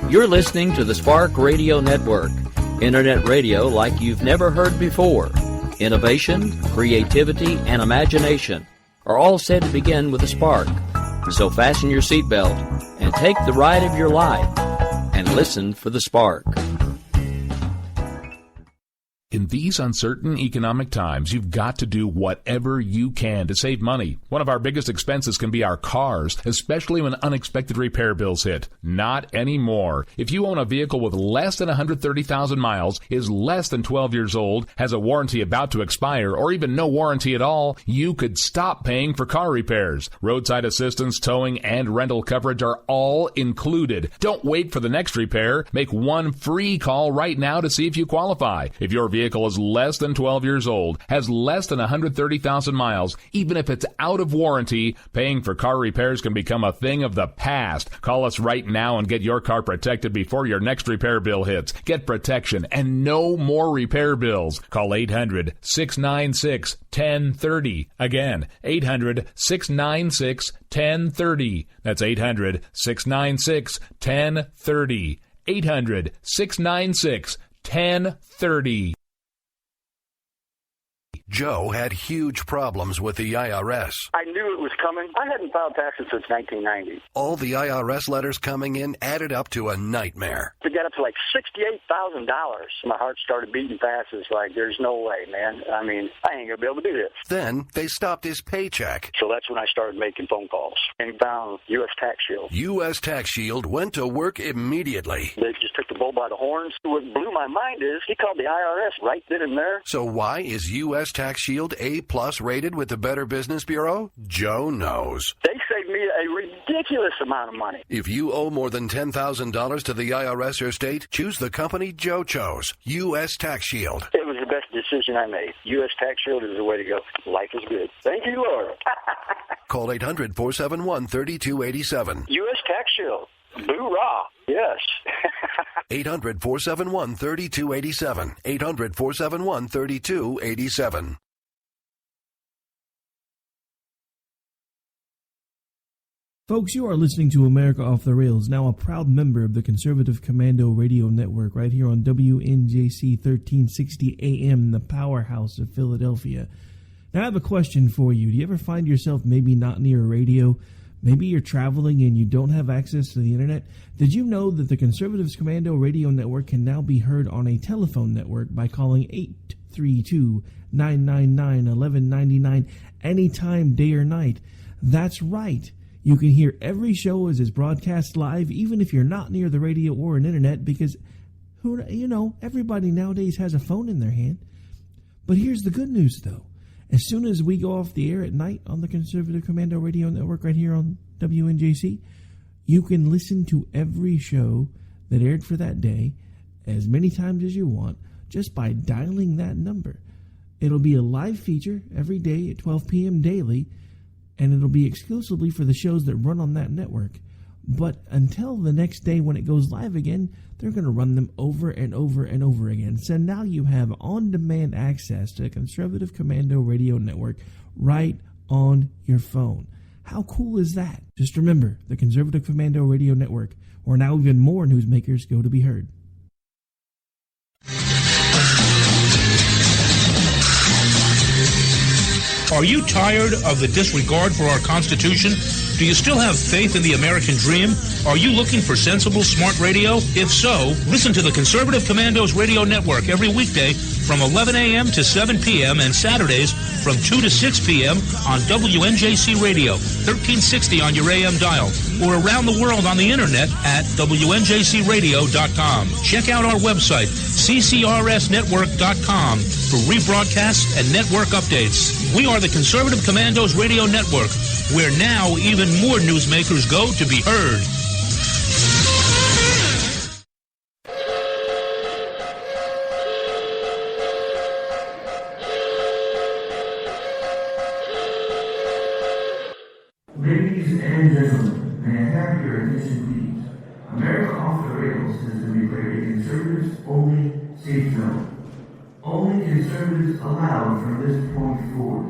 You're listening to the Spark Radio Network, Internet radio like you've never heard before. Innovation, creativity, and imagination are all said to begin with a spark. So fasten your seatbelt and take the ride of your life and listen for the spark. In these uncertain economic times, you've got to do whatever you can to save money. One of our biggest expenses can be our cars, especially when unexpected repair bills hit. Not anymore. If you own a vehicle with less than 130,000 miles, is less than 12 years old, has a warranty about to expire, or even no warranty at all, you could stop paying for car repairs. Roadside assistance, towing, and rental coverage are all included. Don't wait for the next repair. Make one free call right now to see if you qualify. If your vehicle is less than 12 years old, has less than 130,000 miles, even if it's out of warranty, paying for car repairs can become a thing of the past. Call us right now and get your car protected before your next repair bill hits. Get protection and no more repair bills. Call 800-696-1030. Again, 800-696-1030. That's 800-696-1030. 800-696-1030. Joe had huge problems with the IRS. I knew it was coming. I hadn't filed taxes since 1990. All the IRS letters coming in added up to a nightmare. To get up to like $68,000, my heart started beating fast. It's like, there's no way, man. I mean, I ain't going to be able to do this. Then they stopped his paycheck. So that's when I started making phone calls and found U.S. Tax Shield. U.S. Tax Shield went to work immediately. They just took the bull by the horns. What blew my mind is he called the IRS right then and there. So why is U.S. Tax Shield A+ rated with the Better Business Bureau? Joe knows. They saved me a ridiculous amount of money. If you owe more than $10,000 to the IRS or state, choose the company Joe chose, U.S. Tax Shield. It was the best decision I made. U.S. Tax Shield is the way to go. Life is good. Thank you, Lord. Call 800-471-3287. U.S. Tax Shield. Boo-rah. Yes. 800-471-3287. 800-471-3287. Folks, you are listening to America Off the Rails, now a proud member of the Conservative Commando Radio Network, right here on WNJC 1360 AM, the powerhouse of Philadelphia. Now, I have a question for you. Do you ever find yourself maybe not near a radio? Maybe you're traveling and you don't have access to the internet? Did you know that the Conservatives Commando Radio Network can now be heard on a telephone network by calling 832-999-1199 anytime, day or night? That's right. You can hear every show as it's broadcast live, even if you're not near the radio or an internet, because, everybody nowadays has a phone in their hand. But here's the good news, though. As soon as we go off the air at night on the Conservative Commando Radio Network right here on WNJC, you can listen to every show that aired for that day as many times as you want just by dialing that number. It'll be a live feature every day at 12 p.m. daily, and it'll be exclusively for the shows that run on that network. But until the next day when it goes live again, they're going to run them over and over and over again. So now you have on-demand access to the Conservative Commando Radio Network right on your phone. How cool is that? Just remember, the Conservative Commando Radio Network, where now even more newsmakers go to be heard. Are you tired of the disregard for our Constitution? Do you still have faith in the American dream? Are you looking for sensible, smart radio? If so, listen to the Conservative Commandos Radio Network every weekday from 11 a.m. to 7 p.m. and Saturdays from 2 to 6 p.m. on WNJC Radio, 1360 on your AM dial, or around the world on the internet at WNJCradio.com. Check out our website, ccrsnetwork.com, for rebroadcasts and network updates. We are the Conservative Commandos Radio Network, where now even more newsmakers go to be heard. Ladies and gentlemen, may I have your attention please? America Off the Rails has been declared a conservatives-only safe zone. Only conservatives allowed from this point forward.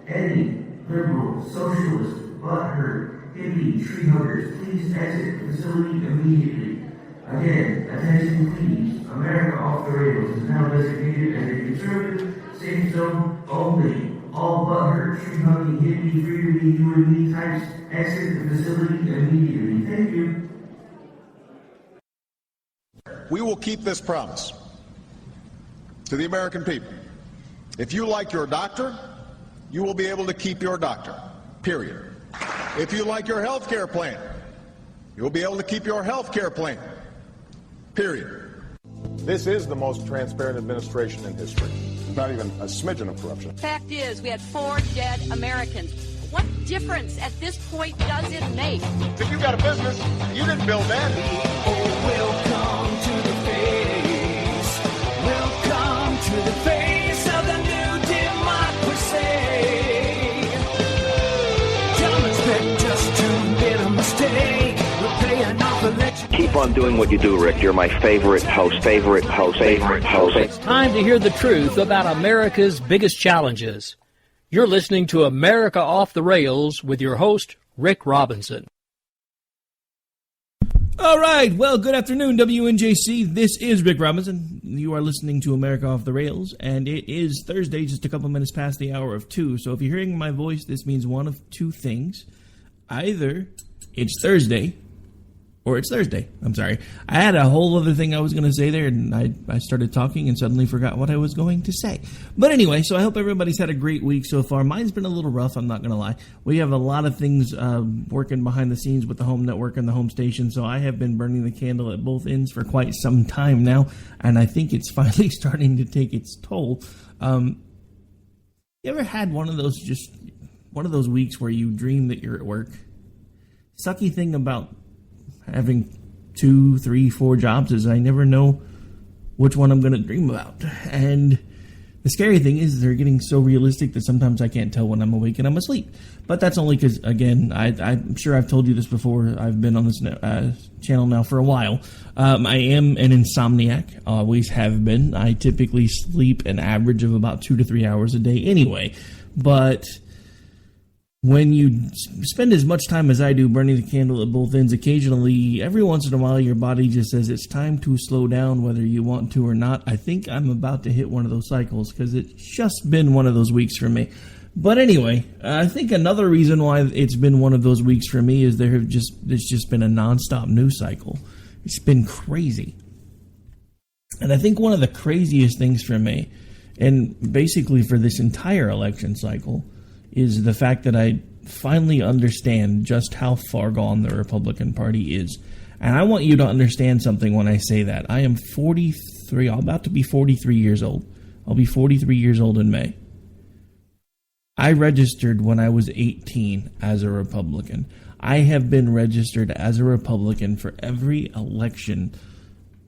Any liberal, socialist, butthurt, hippie, tree huggers, please exit the facility immediately. Again, attention please. America Off the Rails is now designated as a conservative safe zone only. All butthurt, tree-hugging, hippie, free-to-be, you and me types exit the facility immediately. Thank you. We will keep this promise to the American people. If you like your doctor, you will be able to keep your doctor, period. If you like your health care plan, you'll be able to keep your health care plan, period. This is the most transparent administration in history. Not even a smidgen of corruption. Fact is, we had 4 dead Americans. What difference at this point does it make? If you got a business, you didn't build that. Welcome to the face. Welcome to the face of the new democracy. Don't expect us to admit a mistake. We'll pay enough election. Keep on doing what you do, Rick. You're my favorite host. It's time to hear the truth about America's biggest challenges. You're listening to America Off the Rails with your host, Rick Robinson. All right. Well, good afternoon, WNJC. This is Rick Robinson. You are listening to America Off the Rails, and it is Thursday, just a couple minutes past the hour of 2. So if you're hearing my voice, this means one of two things. Either it's Thursday, or it's Thursday. I'm sorry. I had a whole other thing I was going to say there, and I started talking and suddenly forgot what I was going to say. But anyway, so I hope everybody's had a great week so far. Mine's been a little rough, I'm not going to lie. We have a lot of things working behind the scenes with the home network and the home station, so I have been burning the candle at both ends for quite some time now, and I think it's finally starting to take its toll. You ever had one of those weeks where you dream that you're at work? Sucky thing about having 2, 3, 4 jobs is I never know which one I'm going to dream about. And the scary thing is they're getting so realistic that sometimes I can't tell when I'm awake and I'm asleep. But that's only because, again, I'm sure I've told you this before. I've been on this channel now for a while. I am an insomniac, always have been. I typically sleep an average of about 2 to 3 hours a day anyway. But when you spend as much time as I do burning the candle at both ends, occasionally, every once in a while, your body just says it's time to slow down whether you want to or not. I think I'm about to hit one of those cycles because it's just been one of those weeks for me. But anyway, I think another reason why it's been one of those weeks for me is there's just been a nonstop news cycle. It's been crazy. And I think one of the craziest things for me, and basically for this entire election cycle, is the fact that I finally understand just how far gone the Republican Party is. And I want you to understand something when I say that. I am 43, I'm about to be 43 years old. I'll be 43 years old in May. I registered when I was 18 as a Republican. I have been registered as a Republican for every election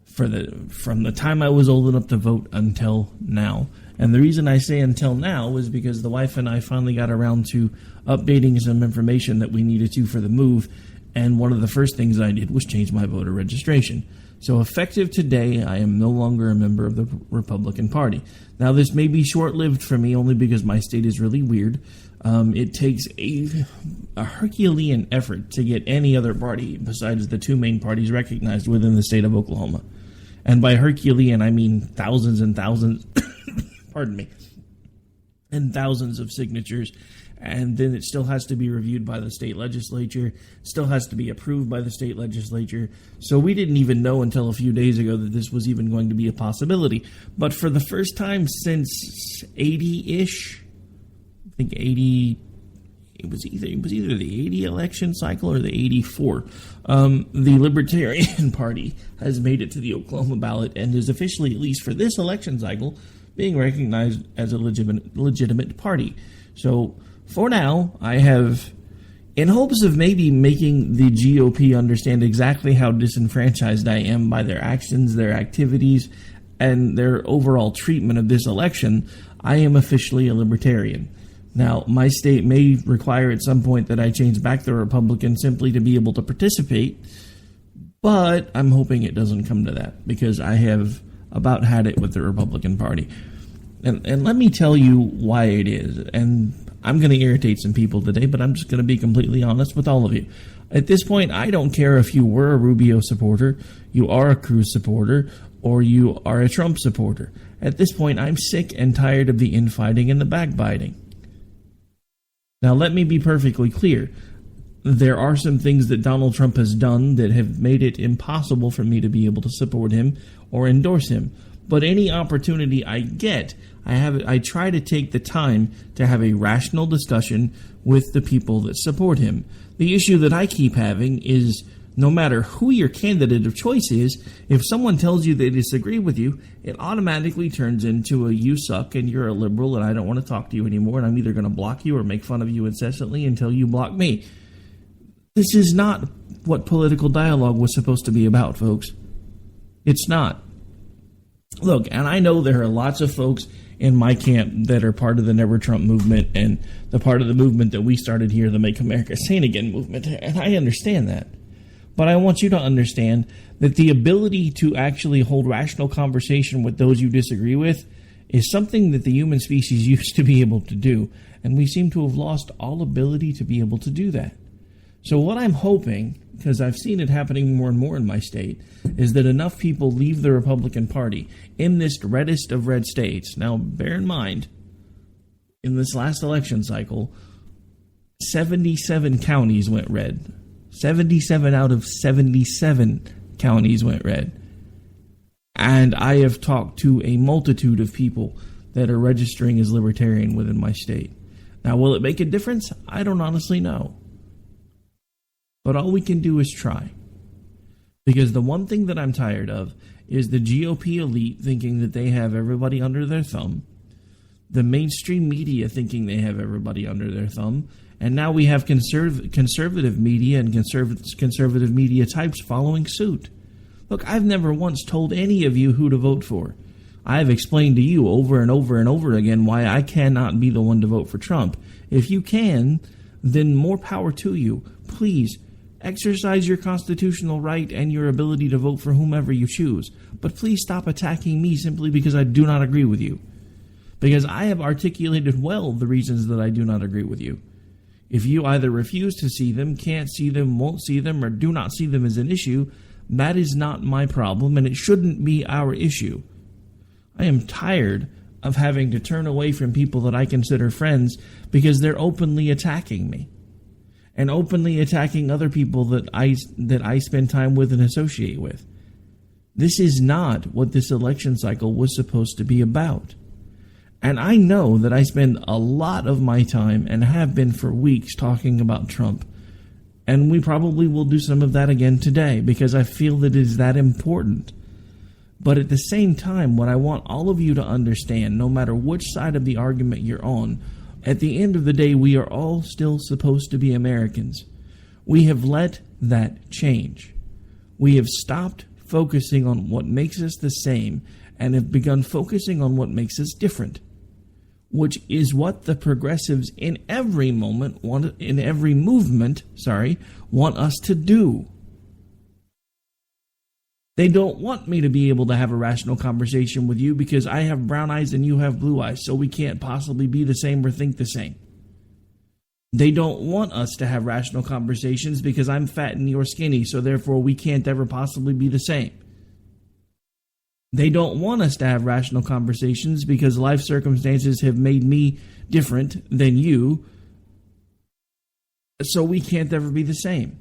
from the time I was old enough to vote until now. And the reason I say until now is because the wife and I finally got around to updating some information that we needed to for the move, and one of the first things I did was change my voter registration. So effective today, I am no longer a member of the Republican Party. Now, this may be short-lived for me only because my state is really weird. It takes a Herculean effort to get any other party besides the two main parties recognized within the state of Oklahoma. And by Herculean, I mean thousands and thousands, pardon me, and thousands of signatures. And then it still has to be reviewed by the state legislature, still has to be approved by the state legislature. So we didn't even know until a few days ago that this was even going to be a possibility. But for the first time since 80-ish, I think 80, it was either the 80 election cycle or the 84, the Libertarian Party has made it to the Oklahoma ballot and is officially, at least for this election cycle, being recognized as a legitimate party. So for now, I have, in hopes of maybe making the GOP understand exactly how disenfranchised I am by their actions, their activities, and their overall treatment of this election, I am officially a libertarian. Now, my state may require at some point that I change back to Republican simply to be able to participate, but I'm hoping it doesn't come to that because I have about had it with the Republican Party. And let me tell you why it is. And I'm going to irritate some people today, but I'm just going to be completely honest with all of you. At this point, I don't care if you were a Rubio supporter, you are a Cruz supporter, or you are a Trump supporter. At this point, I'm sick and tired of the infighting and the backbiting. Now, let me be perfectly clear. There are some things that Donald Trump has done that have made it impossible for me to be able to support him or endorse him. But any opportunity I get, I try to take the time to have a rational discussion with the people that support him. The issue that I keep having is no matter who your candidate of choice is, if someone tells you they disagree with you, it automatically turns into a you suck and you're a liberal and I don't want to talk to you anymore and I'm either going to block you or make fun of you incessantly until you block me. This is not what political dialogue was supposed to be about, folks. It's not. Look, and I know there are lots of folks in my camp that are part of the Never Trump movement and the part of the movement that we started here, the Make America Sane Again movement, and I understand that. But I want you to understand that the ability to actually hold rational conversation with those you disagree with is something that the human species used to be able to do, and we seem to have lost all ability to be able to do that. So what I'm hoping, because I've seen it happening more and more in my state, is that enough people leave the Republican Party in this reddest of red states. Now, bear in mind, in this last election cycle, 77 counties went red. 77 out of 77 counties went red. And I have talked to a multitude of people that are registering as libertarian within my state. Now, will it make a difference? I don't honestly know. But all we can do is try. Because the one thing that I'm tired of is the GOP elite thinking that they have everybody under their thumb, the mainstream media thinking they have everybody under their thumb, and now we have conservative media and conservative media types following suit. Look, I've never once told any of you who to vote for. I've explained to you over and over and over again why I cannot be the one to vote for Trump. If you can, then more power to you. Please, exercise your constitutional right and your ability to vote for whomever you choose. But please stop attacking me simply because I do not agree with you. Because I have articulated well the reasons that I do not agree with you. If you either refuse to see them, can't see them, won't see them, or do not see them as an issue, that is not my problem, and it shouldn't be our issue. I am tired of having to turn away from people that I consider friends because they're openly attacking me and openly attacking other people that I spend time with and associate with. This is not what this election cycle was supposed to be about. And I know that I spend a lot of my time, and have been for weeks, talking about Trump. And we probably will do some of that again today, because I feel that it is that important. But at the same time, what I want all of you to understand, no matter which side of the argument you're on, at the end of the day, we are all still supposed to be Americans. We have let that change. We have stopped focusing on what makes us the same and have begun focusing on what makes us different, which is what the progressives in every movement want us to do. They don't want me to be able to have a rational conversation with you because I have brown eyes and you have blue eyes, so we can't possibly be the same or think the same. They don't want us to have rational conversations because I'm fat and you're skinny, so therefore we can't ever possibly be the same. They don't want us to have rational conversations because life circumstances have made me different than you, so we can't ever be the same.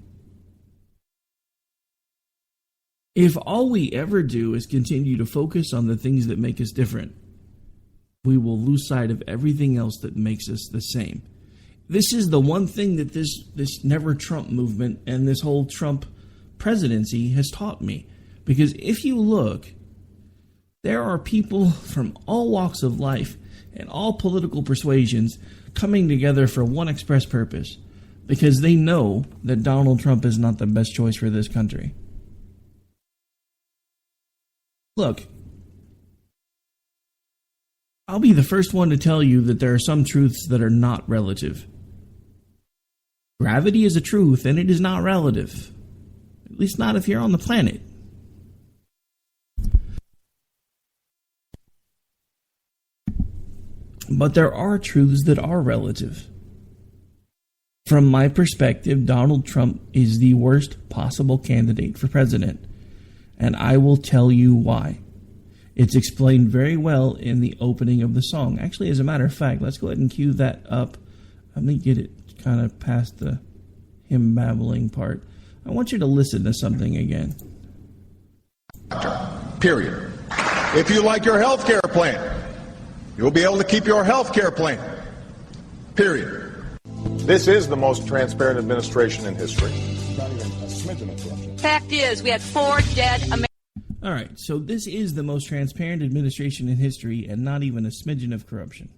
If all we ever do is continue to focus on the things that make us different, we will lose sight of everything else that makes us the same. This is the one thing that this Never Trump movement and this whole Trump presidency has taught me. Because if you look, there are people from all walks of life and all political persuasions coming together for one express purpose, because they know that Donald Trump is not the best choice for this country. Look, I'll be the first one to tell you that there are some truths that are not relative. Gravity is a truth, and it is not relative. At least not if you're on the planet. But there are truths that are relative. From my perspective, Donald Trump is the worst possible candidate for president. And I will tell you why. It's explained very well in the opening of the song. Actually, as a matter of fact, let's go ahead and cue that up. Let me get it kind of past the him babbling part. I want you to listen to something again. Period. If you like your health care plan, you'll be able to keep your health care plan. Period. This is the most transparent administration in history. Not even a smidgen of corruption. Fact is, we had 4 dead Americans. All right, so this is the most transparent administration in history and not even a smidgen of corruption.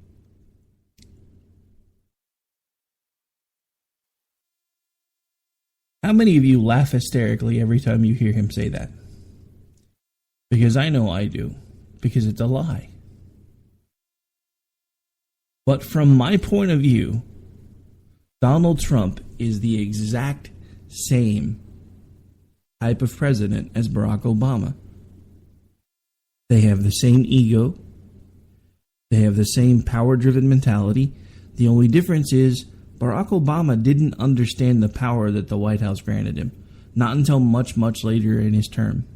How many of you laugh hysterically every time you hear him say that? Because I know I do. Because it's a lie. But from my point of view, Donald Trump is the exact same type of president as Barack Obama. They have the same ego. They have the same power-driven mentality. The only difference is Barack Obama didn't understand the power that the White House granted him. Not until much, much later in his term.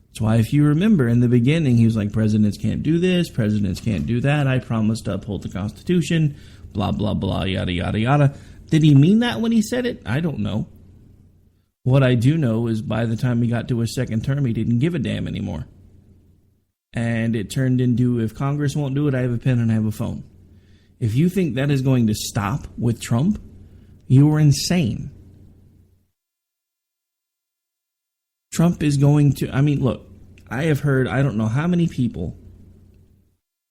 That's why if you remember in the beginning, he was like, presidents can't do this, presidents can't do that. I promise to uphold the Constitution, blah, blah, blah, yada, yada, yada. Did he mean that when he said it? I don't know. What I do know is by the time he got to his second term, he didn't give a damn anymore. And it turned into, if Congress won't do it, I have a pen and I have a phone. If you think that is going to stop with Trump, you are insane. Trump is going to, I mean, look, I have heard, I don't know how many people,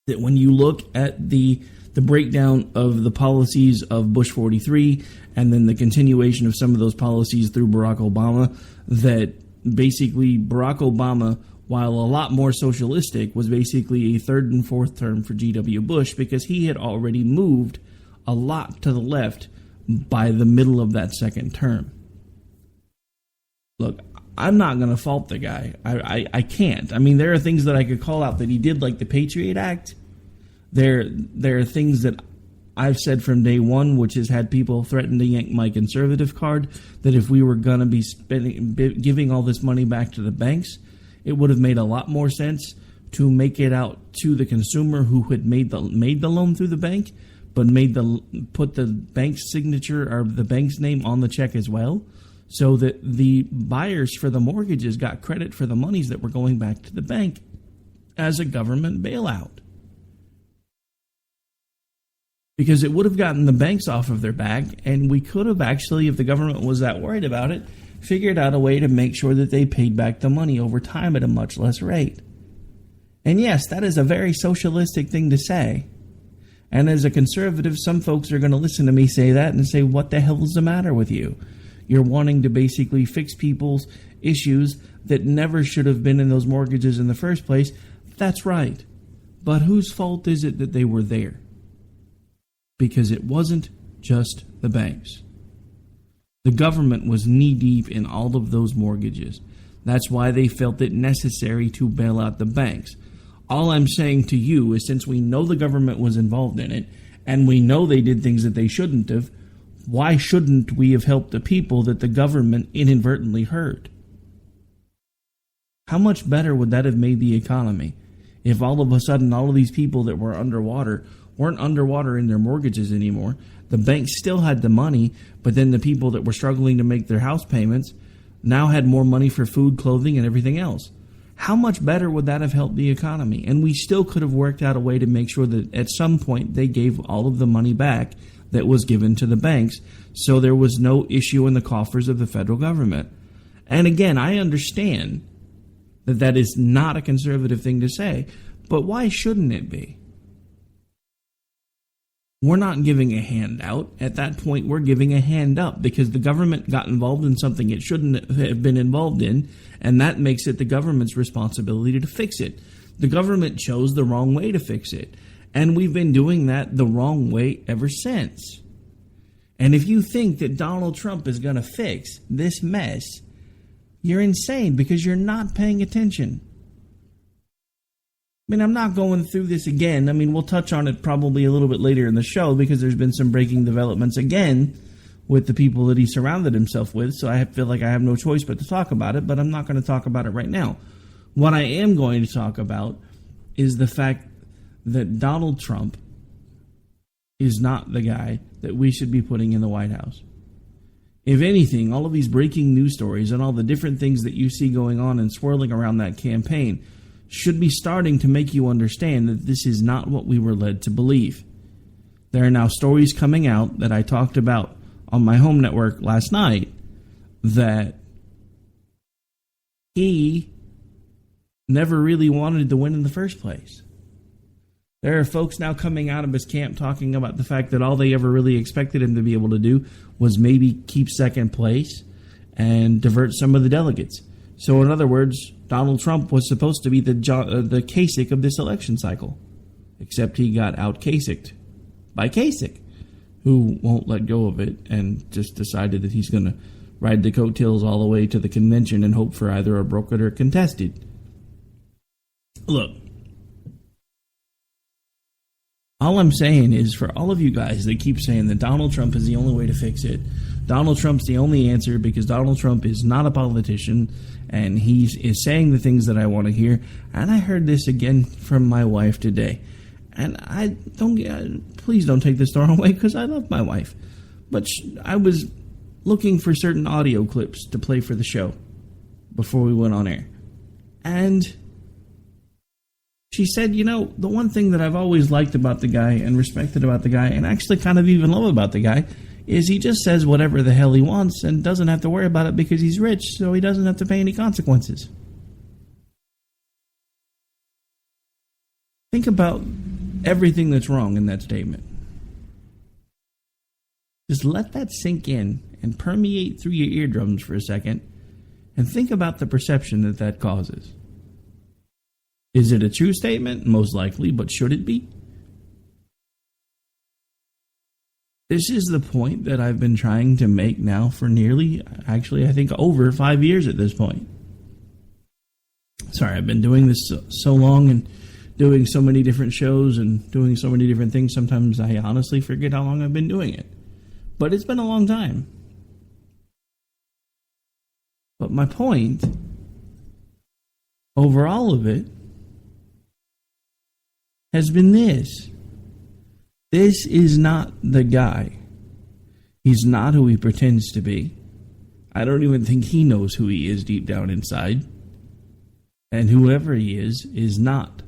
that when you look at the breakdown of the policies of Bush 43 and then the continuation of some of those policies through Barack Obama, that basically Barack Obama, while a lot more socialistic, was basically a third and fourth term for G.W. Bush because he had already moved a lot to the left by the middle of that second term. Look, I'm not going to fault the guy. I can't. I mean, there are things that I could call out that he did, like the Patriot Act. There are things that I've said from day one, which has had people threaten to yank my conservative card, that if we were going to be giving all this money back to the banks, it would have made a lot more sense to make it out to the consumer who had made the loan through the bank, but put the bank's signature or the bank's name on the check as well, so that the buyers for the mortgages got credit for the monies that were going back to the bank as a government bailout. Because it would have gotten the banks off of their back, and we could have actually, if the government was that worried about it, figured out a way to make sure that they paid back the money over time at a much less rate. And yes, that is a very socialistic thing to say. And as a conservative, some folks are going to listen to me say that and say, what the hell is the matter with you? You're wanting to basically fix people's issues that never should have been in those mortgages in the first place. That's right. But whose fault is it that they were there? Because it wasn't just the banks. The government was knee-deep in all of those mortgages. That's why they felt it necessary to bail out the banks. All I'm saying to you is, since we know the government was involved in it, and we know they did things that they shouldn't have, why shouldn't we have helped the people that the government inadvertently hurt? How much better would that have made the economy if all of a sudden all of these people that were underwater weren't underwater in their mortgages anymore? The banks still had the money, but then the people that were struggling to make their house payments now had more money for food, clothing, and everything else. How much better would that have helped the economy? And we still could have worked out a way to make sure that at some point they gave all of the money back that was given to the banks, so there was no issue in the coffers of the federal government. And again, I understand that that is not a conservative thing to say, but why shouldn't it be? We're not giving a handout. At that point, we're giving a hand up because the government got involved in something it shouldn't have been involved in, and that makes it the government's responsibility to fix it. The government chose the wrong way to fix it, and we've been doing that the wrong way ever since. And if you think that Donald Trump is going to fix this mess, you're insane because you're not paying attention. I mean, I'm not going through this again. I mean, we'll touch on it probably a little bit later in the show because there's been some breaking developments again with the people that he surrounded himself with, so I feel like I have no choice but to talk about it, but I'm not going to talk about it right now. What I am going to talk about is the fact that Donald Trump is not the guy that we should be putting in the White House. If anything, all of these breaking news stories and all the different things that you see going on and swirling around that campaign should be starting to make you understand that this is not what we were led to believe. There are now stories coming out that I talked about on my home network last night that he never really wanted to win in the first place. There are folks now coming out of his camp talking about the fact that all they ever really expected him to be able to do was maybe keep second place and divert some of the delegates. So in other words, Donald Trump was supposed to be the Kasich of this election cycle, except he got out Kasich'd by Kasich, who won't let go of it and just decided that he's going to ride the coattails all the way to the convention and hope for either a brokered or contested. Look, all I'm saying is for all of you guys that keep saying that Donald Trump is the only way to fix it, Donald Trump's the only answer because Donald Trump is not a politician and he is saying the things that I want to hear. And I heard this again from my wife today. And please don't take this the wrong way because I love my wife. But I was looking for certain audio clips to play for the show before we went on air. And she said, the one thing that I've always liked about the guy and respected about the guy and actually kind of even love about the guy is he just says whatever the hell he wants and doesn't have to worry about it because he's rich, so he doesn't have to pay any consequences. Think about everything that's wrong in that statement. Just let that sink in and permeate through your eardrums for a second and think about the perception that causes. Is it a true statement? Most likely, but should it be? This is the point that I've been trying to make now for I think over 5 years at this point. Sorry, I've been doing this so long and doing so many different shows and doing so many different things. Sometimes I honestly forget how long I've been doing it. But it's been a long time. But my point, over all of it, has been this. This is not the guy. He's not who he pretends to be. I don't even think he knows who he is deep down inside. And whoever he is not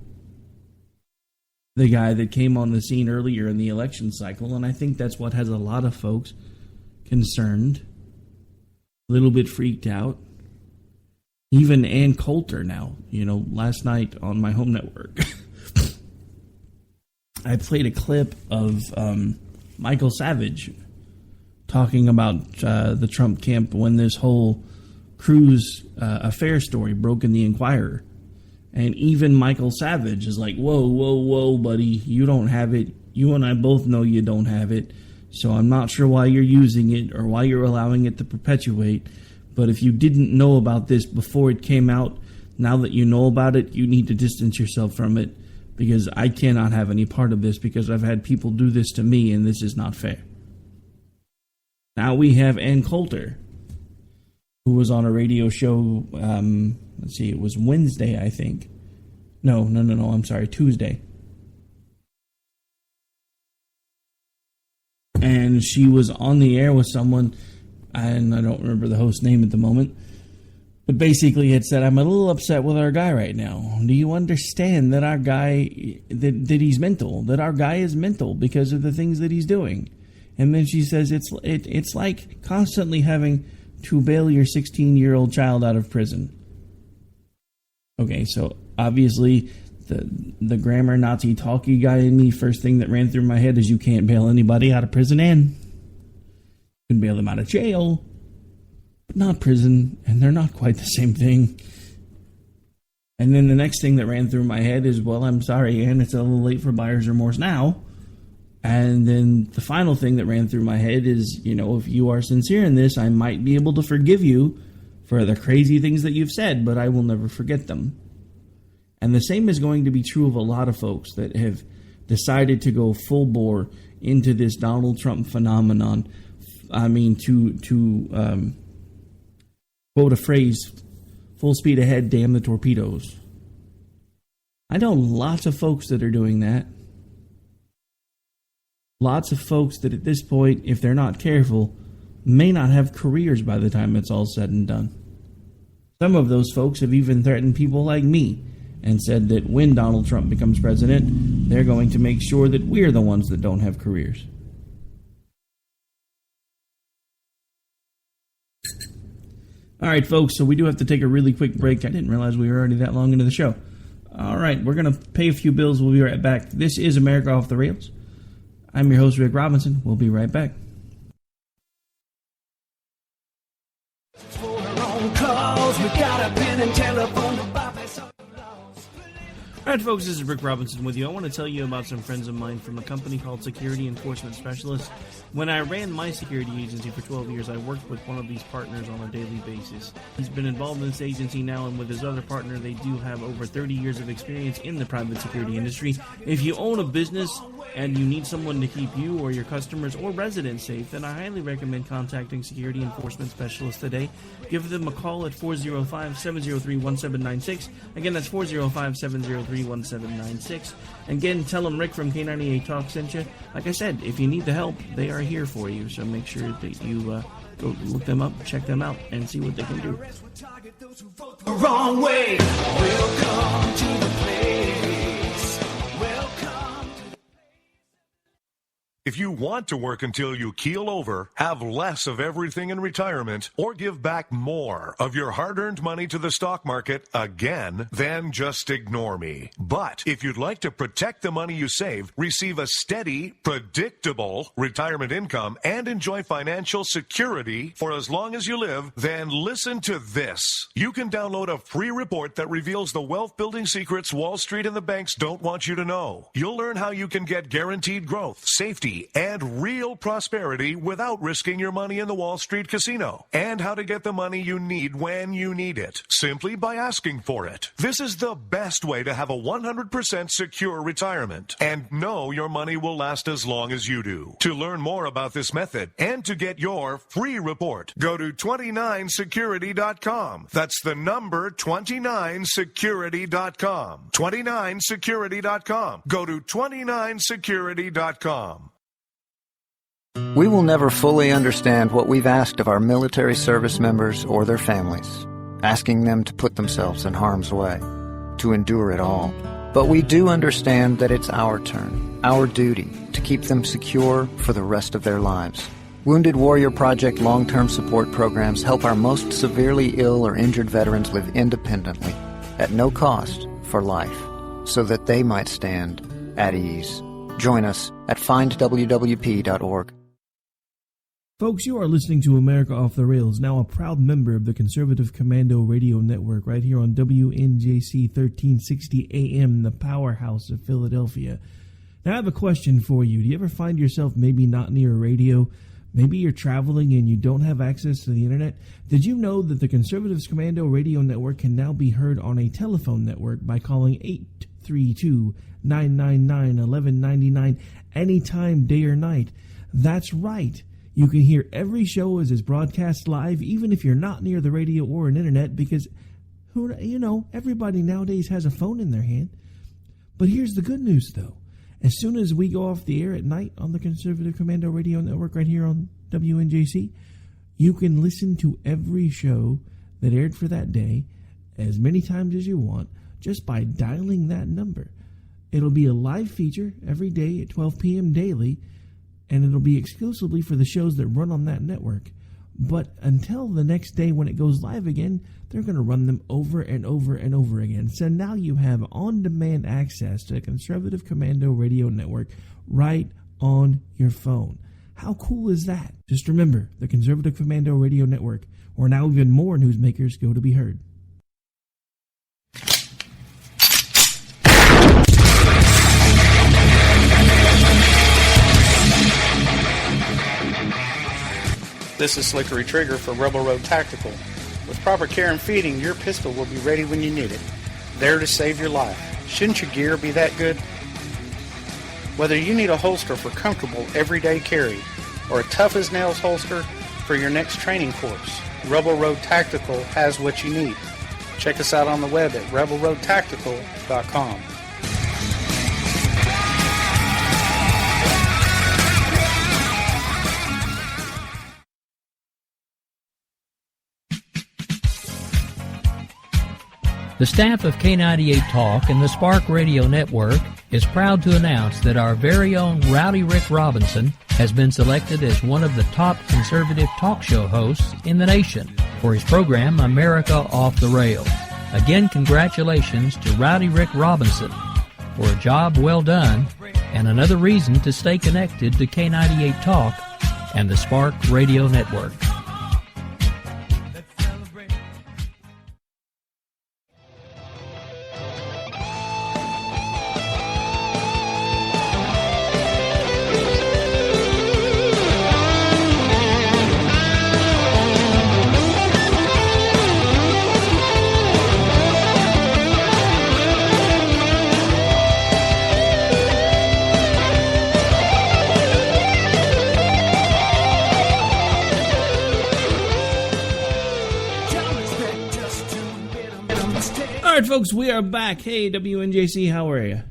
the guy that came on the scene earlier in the election cycle. And I think that's what has a lot of folks concerned, a little bit freaked out. Even Ann Coulter now, last night on my home network. I played a clip of Michael Savage talking about the Trump camp when this whole Cruz affair story broke in the Inquirer. And even Michael Savage is like, whoa, buddy, you don't have it. You and I both know you don't have it. So I'm not sure why you're using it or why you're allowing it to perpetuate. But if you didn't know about this before it came out, now that you know about it, you need to distance yourself from it. Because I cannot have any part of this because I've had people do this to me and this is not fair. Now we have Ann Coulter, who was on a radio show, it was Wednesday, I think. No, I'm sorry, Tuesday. And she was on the air with someone, and I don't remember the host's name at the moment, but basically it said, I'm a little upset with our guy right now. Do you understand that our guy, that he's mental, that our guy is mental because of the things that he's doing? And then she says, it's like constantly having to bail your 16-year-old child out of prison. Okay, so obviously the grammar Nazi talky guy in me, first thing that ran through my head is you can't bail anybody out of prison and you can bail them out of jail. Not prison, and they're not quite the same thing. And then the next thing that ran through my head is, well, I'm sorry, Ann, it's a little late for buyer's remorse now. And then the final thing that ran through my head is, if you are sincere in this, I might be able to forgive you for the crazy things that you've said, but I will never forget them. And the same is going to be true of a lot of folks that have decided to go full bore into this Donald Trump phenomenon, quote a phrase, full speed ahead, damn the torpedoes. I know lots of folks that are doing that. Lots of folks that at this point, if they're not careful, may not have careers by the time it's all said and done. Some of those folks have even threatened people like me and said that when Donald Trump becomes president, they're going to make sure that we're the ones that don't have careers. All right, folks, so we do have to take a really quick break. I didn't realize we were already that long into the show. All right, we're going to pay a few bills. We'll be right back. This is America Off the Rails. I'm your host, Rick Robinson. We'll be right back. All right, folks, this is Rick Robinson with you. I want to tell you about some friends of mine from a company called Security Enforcement Specialists. When I ran my security agency for 12 years, I worked with one of these partners on a daily basis. He's been involved in this agency now, and with his other partner, they do have over 30 years of experience in the private security industry. If you own a business and you need someone to keep you or your customers or residents safe, then I highly recommend contacting Security Enforcement Specialists today. Give them a call at 405-703-1796. Again, that's 405-703-1796. Again, tell them Rick from K98 Talk sent you. Like I said, if you need the help, they are here for you. So make sure that you go look them up, check them out, and see what they can do. Wrong way. Welcome to the place. If you want to work until you keel over, have less of everything in retirement, or give back more of your hard-earned money to the stock market again, then just ignore me. But if you'd like to protect the money you save, receive a steady, predictable retirement income, and enjoy financial security for as long as you live, then listen to this. You can download a free report that reveals the wealth-building secrets Wall Street and the banks don't want you to know. You'll learn how you can get guaranteed growth, safety, and real prosperity without risking your money in the Wall Street casino, and how to get the money you need when you need it, simply by asking for it. This is the best way to have a 100% secure retirement, and know your money will last as long as you do. To learn more about this method, and to get your free report, go to 29security.com. That's the number 29security.com. 29security.com. Go to 29security.com. We will never fully understand what we've asked of our military service members or their families, asking them to put themselves in harm's way, to endure it all. But we do understand that it's our turn, our duty, to keep them secure for the rest of their lives. Wounded Warrior Project long-term support programs help our most severely ill or injured veterans live independently, at no cost, for life, so that they might stand at ease. Join us at findwwp.org. Folks, you are listening to America Off the Rails, now a proud member of the Conservative Commando Radio Network, right here on WNJC 1360 AM, the powerhouse of Philadelphia. Now, I have a question for you. Do you ever find yourself maybe not near a radio? Maybe you're traveling and you don't have access to the internet? Did you know that the Conservatives Commando Radio Network can now be heard on a telephone network by calling 832-999-1199 anytime, day or night? That's right. You can hear every show as it's broadcast live, even if you're not near the radio or an internet, because, everybody nowadays has a phone in their hand. But here's the good news, though. As soon as we go off the air at night on the Conservative Commando Radio Network right here on WNJC, you can listen to every show that aired for that day as many times as you want just by dialing that number. It'll be a live feature every day at 12 p.m. daily, and it'll be exclusively for the shows that run on that network. But until the next day when it goes live again, they're going to run them over and over and over again. So now you have on-demand access to the Conservative Commando Radio Network right on your phone. How cool is that? Just remember, the Conservative Commando Radio Network, where now even more newsmakers go to be heard. This is Slickery Trigger for Rebel Road Tactical. With proper care and feeding, your pistol will be ready when you need it, there to save your life. Shouldn't your gear be that good? Whether you need a holster for comfortable everyday carry or a tough-as-nails holster for your next training course. Rebel Road Tactical has what you need. Check us out on the web at rebelroadtactical.com. The staff of K98 Talk and the Spark Radio Network is proud to announce that our very own Rowdy Rick Robinson has been selected as one of the top conservative talk show hosts in the nation for his program America Off the Rails. Again, congratulations to Rowdy Rick Robinson for a job well done and another reason to stay connected to K98 Talk and the Spark Radio Network. Folks, we are back. Hey, WNJC, how are you?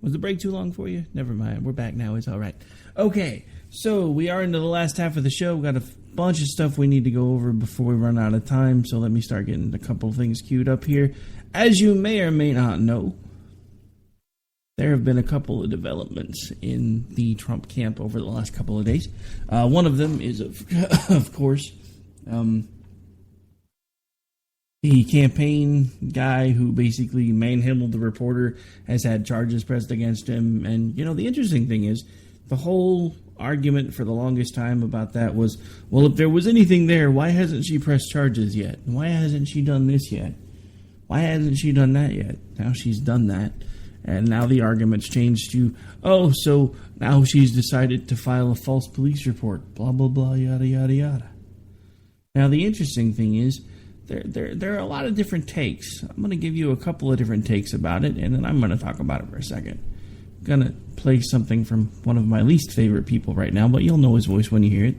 Was the break too long for you? Never mind. We're back now. It's all right. Okay, so we are into the last half of the show. We've got a bunch of stuff we need to go over before we run out of time, so let me start getting a couple of things queued up here. As you may or may not know, there have been a couple of developments in the Trump camp over the last couple of days. One of them is, of course, the campaign guy who basically manhandled the reporter has had charges pressed against him. And, you know, the interesting thing is the whole argument for the longest time about that was, well, if there was anything there, why hasn't she pressed charges yet? Why hasn't she done this yet? Why hasn't she done that yet? Now she's done that. And now the argument's changed to, oh, so now she's decided to file a false police report. Blah, blah, blah, yada, yada, yada. Now the interesting thing is, There are a lot of different takes. I'm going to give you a couple of different takes about it, and then I'm going to talk about it for a second. I'm going to play something from one of my least favorite people right now, but you'll know his voice when you hear it.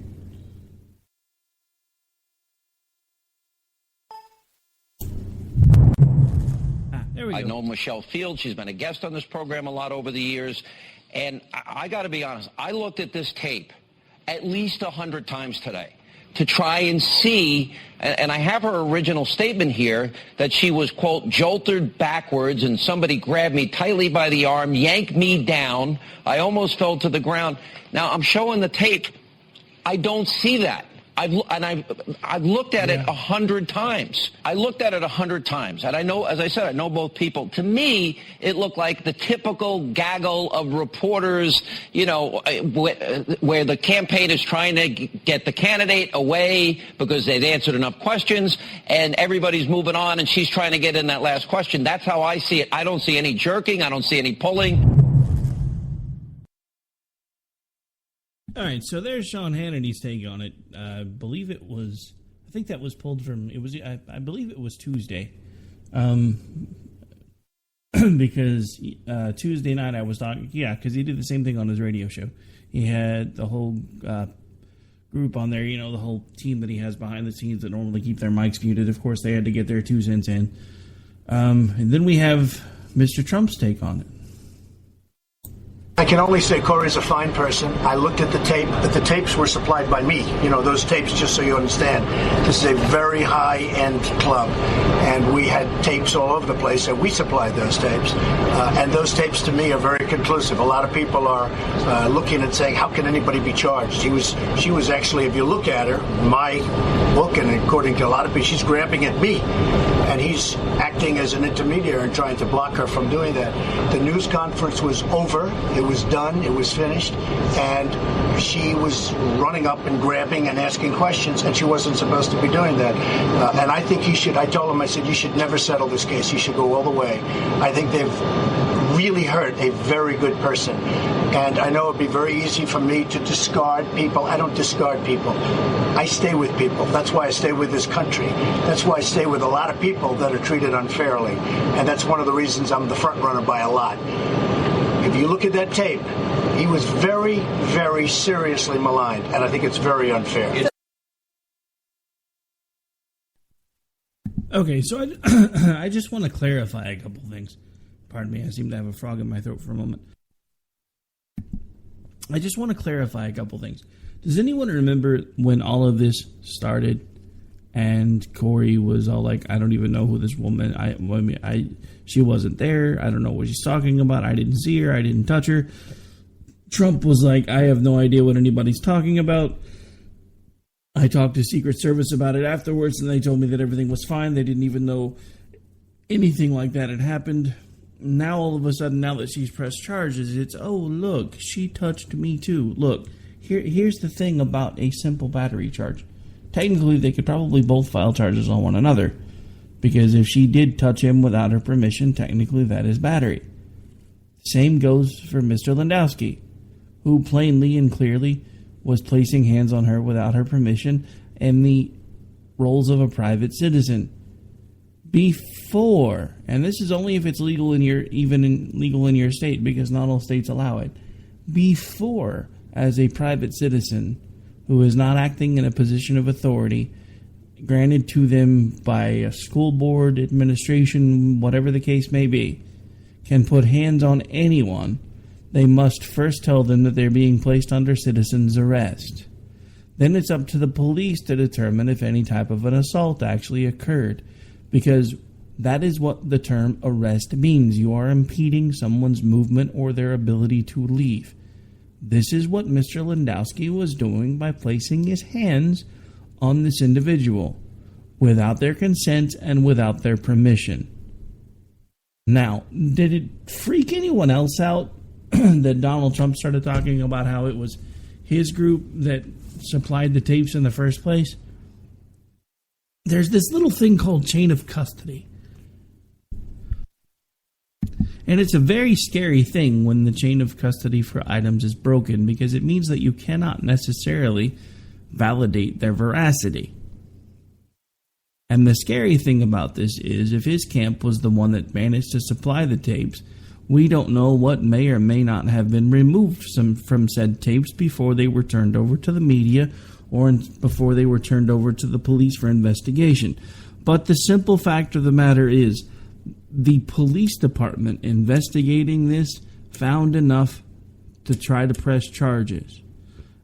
There we go. I know Michelle Field. She's been a guest on this program a lot over the years. And I got to be honest, I looked at this tape at least 100 times today to try and see, and I have her original statement here, that she was, quote, jolted backwards and somebody grabbed me tightly by the arm, yanked me down. I almost fell to the ground. Now, I'm showing the tape. I don't see that. I've looked at it 100 times. I looked at it 100 times. And I know, as I said, I know both people. To me, it looked like the typical gaggle of reporters, you know, where the campaign is trying to get the candidate away because they've answered enough questions and everybody's moving on and she's trying to get in that last question. That's how I see it. I don't see any jerking. I don't see any pulling. All right, so there's Sean Hannity's take on it. I believe it was, I think that was pulled from, it was, I believe it was Tuesday. Because Tuesday night I was talking, because he did the same thing on his radio show. He had the whole group on there, you know, the whole team that he has behind the scenes that normally keep their mics muted. Of course, they had to get their 2 cents in. And then we have Mr. Trump's take on it. I can only say Corey's a fine person. I looked at the tape, but the tapes were supplied by me. You know, those tapes, just so you understand. This is a very high-end club, and we had tapes all over the place, and we supplied those tapes. And those tapes, to me, are very conclusive. A lot of people are looking and saying, how can anybody be charged? She was actually, if you look at her, my book, and according to a lot of people, she's grabbing at me. And he's acting as an intermediary and trying to block her from doing that. The news conference was over. It was done. It was finished. And she was running up and grabbing and asking questions, and she wasn't supposed to be doing that. And I think he should, I told him, I said, you should never settle this case. You should go all the way. I think they've really hurt a very good person. And I know it'd be very easy for me to discard people. I don't discard people. I stay with people. That's why I stay with this country. That's why I stay with a lot of people that are treated unfairly. And that's one of the reasons I'm the front runner by a lot. If you look at that tape, He was very, very seriously maligned, and I think it's very unfair. Okay, so I just want to clarify a couple things. Pardon me, I seem to have a frog in my throat for a moment. I just want to clarify a couple things. Does anyone remember when all of this started and Corey was all like, I don't even know who this woman, she wasn't there, I don't know what she's talking about, I didn't see her, I didn't touch her. Trump was like, I have no idea what anybody's talking about. I talked to Secret Service about it afterwards, and they told me that everything was fine. They didn't even know anything like that had happened. Now, all of a sudden, now that she's pressed charges, it's, oh, look, she touched me too. Look, here's the thing about a simple battery charge. Technically, they could probably both file charges on one another, because if she did touch him without her permission, technically that is battery. Same goes for Mr. Landowski, who plainly and clearly was placing hands on her without her permission and the roles of a private citizen. Before, and this is only if it's legal in your state, because not all states allow it. Before, as a private citizen who is not acting in a position of authority granted to them by a school board, administration, whatever the case may be, can put hands on anyone, they must first tell them that they're being placed under citizen's arrest. Then it's up to the police to determine if any type of an assault actually occurred, because that is what the term arrest means. You are impeding someone's movement or their ability to leave. This is what Mr. Landowski was doing by placing his hands on this individual without their consent and without their permission. Now, did it freak anyone else out that Donald Trump started talking about how it was his group that supplied the tapes in the first place? There's this little thing called chain of custody. And it's a very scary thing when the chain of custody for items is broken, because it means that you cannot necessarily validate their veracity. And the scary thing about this is, if his camp was the one that managed to supply the tapes, we don't know what may or may not have been removed from said tapes before they were turned over to the media or before they were turned over to the police for investigation. But the simple fact of the matter is, the police department investigating this found enough to try to press charges.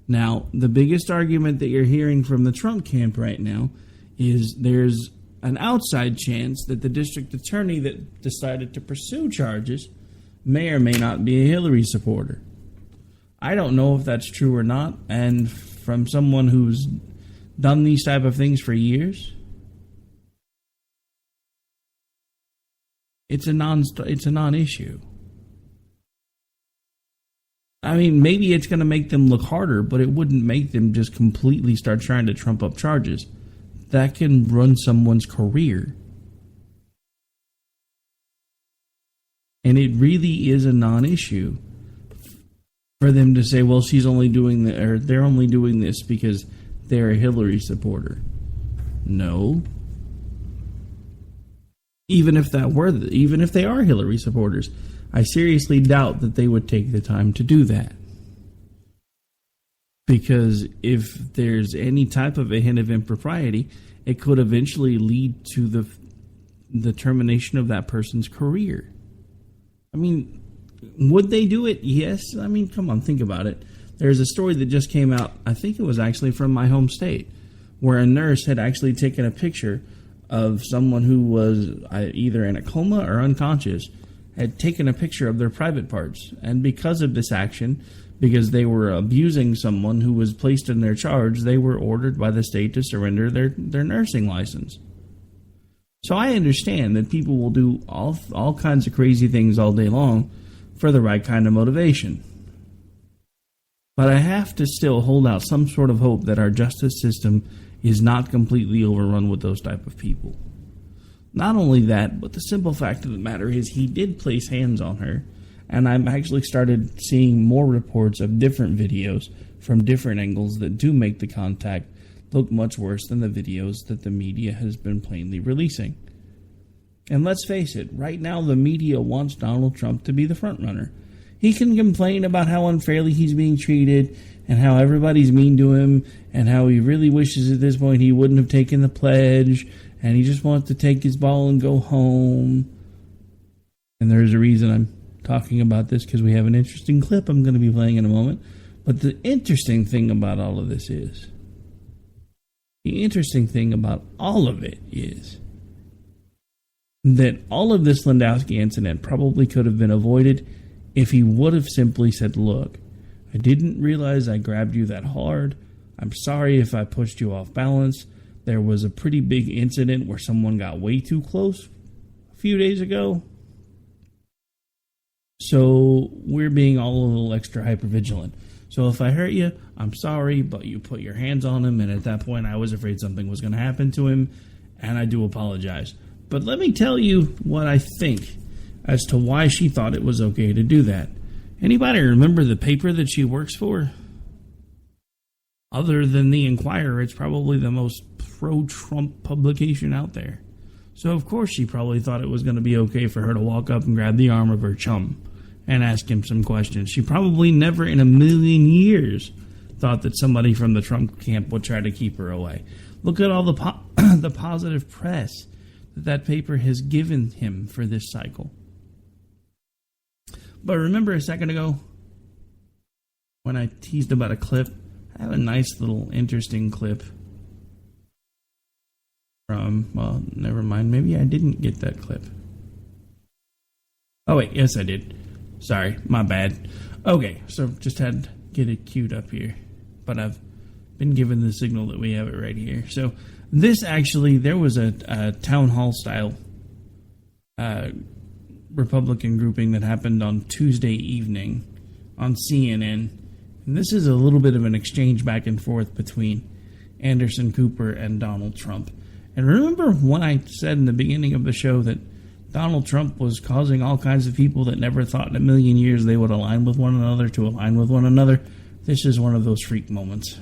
Now, the biggest argument that you're hearing from the Trump camp right now is there's an outside chance that the district attorney that decided to pursue charges may or may not be a Hillary supporter. I don't know if that's true or not, and from someone who's done these type of things for years, it's a non-issue. I mean, maybe it's going to make them look harder, but it wouldn't make them just completely start trying to trump up charges. That can run someone's career. And it really is a non-issue for them to say, well, she's only doing that, or they're only doing this because they're a Hillary supporter. No. Even if they are Hillary supporters, I seriously doubt that they would take the time to do that. Because if there's any type of a hint of impropriety, it could eventually lead to the termination of that person's career. I mean, would they do it? Yes. I mean, come on, think about it. There's a story that just came out, I think it was actually from my home state, where a nurse had actually taken a picture of someone who was either in a coma or unconscious, had taken a picture of their private parts. And because of this action, because they were abusing someone who was placed in their charge, they were ordered by the state to surrender their nursing license. So I understand that people will do all kinds of crazy things all day long for the right kind of motivation. But I have to still hold out some sort of hope that our justice system is not completely overrun with those type of people. Not only that, but the simple fact of the matter is he did place hands on her, and I've actually started seeing more reports of different videos from different angles that do make the contact look much worse than the videos that the media has been plainly releasing. And let's face it, right now the media wants Donald Trump to be the front runner. He can complain about how unfairly he's being treated and how everybody's mean to him and how he really wishes at this point he wouldn't have taken the pledge and he just wants to take his ball and go home. And there's a reason I'm talking about this, because we have an interesting clip I'm going to be playing in a moment. But the interesting thing about all of this is, that all of this Lewandowski incident probably could have been avoided if he would have simply said, look, I didn't realize I grabbed you that hard. I'm sorry if I pushed you off balance. There was a pretty big incident where someone got way too close a few days ago. So we're being all a little extra hypervigilant. So if I hurt you, I'm sorry, but you put your hands on him, and at that point I was afraid something was going to happen to him, and I do apologize. But let me tell you what I think as to why she thought it was okay to do that. Anybody remember the paper that she works for? Other than the Inquirer, it's probably the most pro-Trump publication out there. So of course she probably thought it was going to be okay for her to walk up and grab the arm of her chum and ask him some questions. She probably never in a million years thought that somebody from the Trump camp would try to keep her away. Look at all the positive press that paper has given him for this cycle. But remember a second ago when I teased about a clip? I have a nice little interesting clip from, well, never mind. Maybe I didn't get that clip. Oh, wait. Yes, I did. Sorry. My bad. Okay. So just had to get it queued up here. But I've been given the signal that we have it right here. So this actually, there was a town hall style Republican grouping that happened on Tuesday evening on CNN. And this is a little bit of an exchange back and forth between Anderson Cooper and Donald Trump. And remember when I said in the beginning of the show that Donald Trump was causing all kinds of people that never thought in a million years they would align with one another to align with one another? This is one of those freak moments.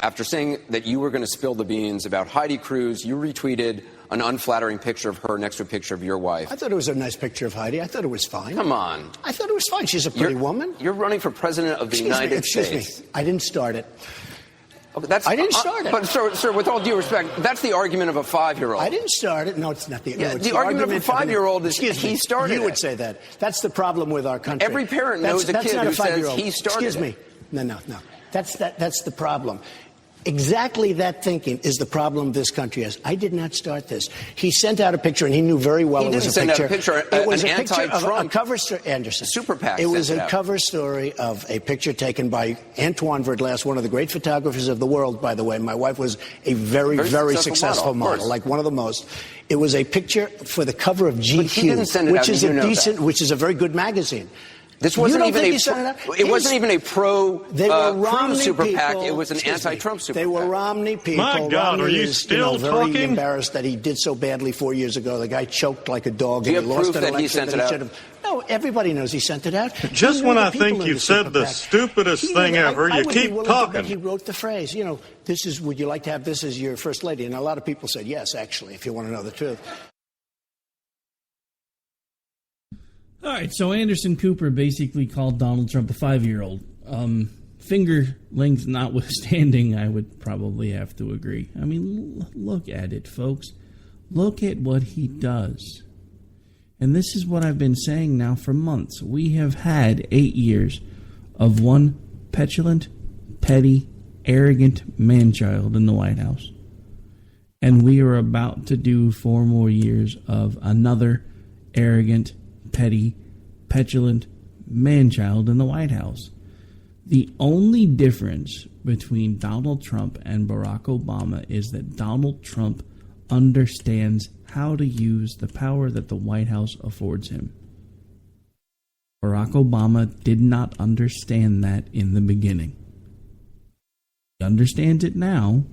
After saying that you were going to spill the beans about Heidi Cruz, you retweeted an unflattering picture of her next to a picture of your wife. I thought it was a nice picture of Heidi. I thought it was fine. Come on. I thought it was fine. She's a pretty woman. You're running for president of the United States. Excuse me. I didn't start it. Okay, I didn't start it. But, sir, with all due respect, that's the argument of a 5-year-old. I didn't start it. No, it's not the... Yeah, no, it's the argument of a 5-year-old is he started it. You would say that. That's the problem with our country. Every parent knows a kid who says he started it. Excuse me. No. That's the problem. Exactly that thinking is the problem this country has. I did not start this. He sent out a picture, and he knew very well it was a picture. It was a picture of a cover story. Anderson. Super PAC. It was a cover story of a picture taken by Antoine Verglas, one of the great photographers of the world, by the way. My wife was a very successful model, like one of the most. It was a picture for the cover of GQ, which is a very good magazine. This wasn't even it wasn't even a pro-Cruz super PAC. It was an anti-Trump super PAC. They were Romney people. My God, Romney are you still very talking? Embarrassed that he did so badly 4 years ago. The guy choked like a dog. Do you and have he lost proof an that he election sent it out? No, everybody knows he sent it out. Just when I think you've said the stupidest thing ever, you keep talking. He wrote the phrase, this is, would you like to have this as your first lady? And a lot of people said yes, actually, if you want to know the truth. All right, so Anderson Cooper basically called Donald Trump a 5-year-old. Finger length notwithstanding, I would probably have to agree. I mean, look at it, folks. Look at what he does. And this is what I've been saying now for months. We have had 8 years of one petulant, petty, arrogant man-child in the White House. And we are about to do 4 more years of another arrogant, petty, petulant man-child in the White House. The only difference between Donald Trump and Barack Obama is that Donald Trump understands how to use the power that the White House affords him. Barack Obama did not understand that in the beginning. He understands it now,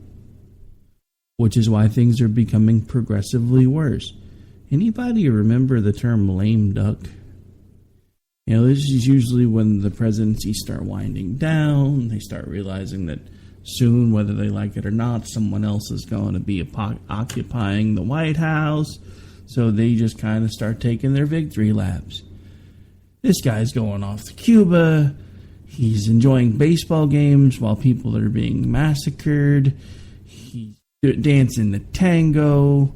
which is why things are becoming progressively worse. Anybody remember the term lame duck? This is usually when the presidencies start winding down. They start realizing that soon, whether they like it or not, someone else is going to be occupying the White House. So they just kind of start taking their victory laps. This guy's going off to Cuba. He's enjoying baseball games while people are being massacred. He's dancing the tango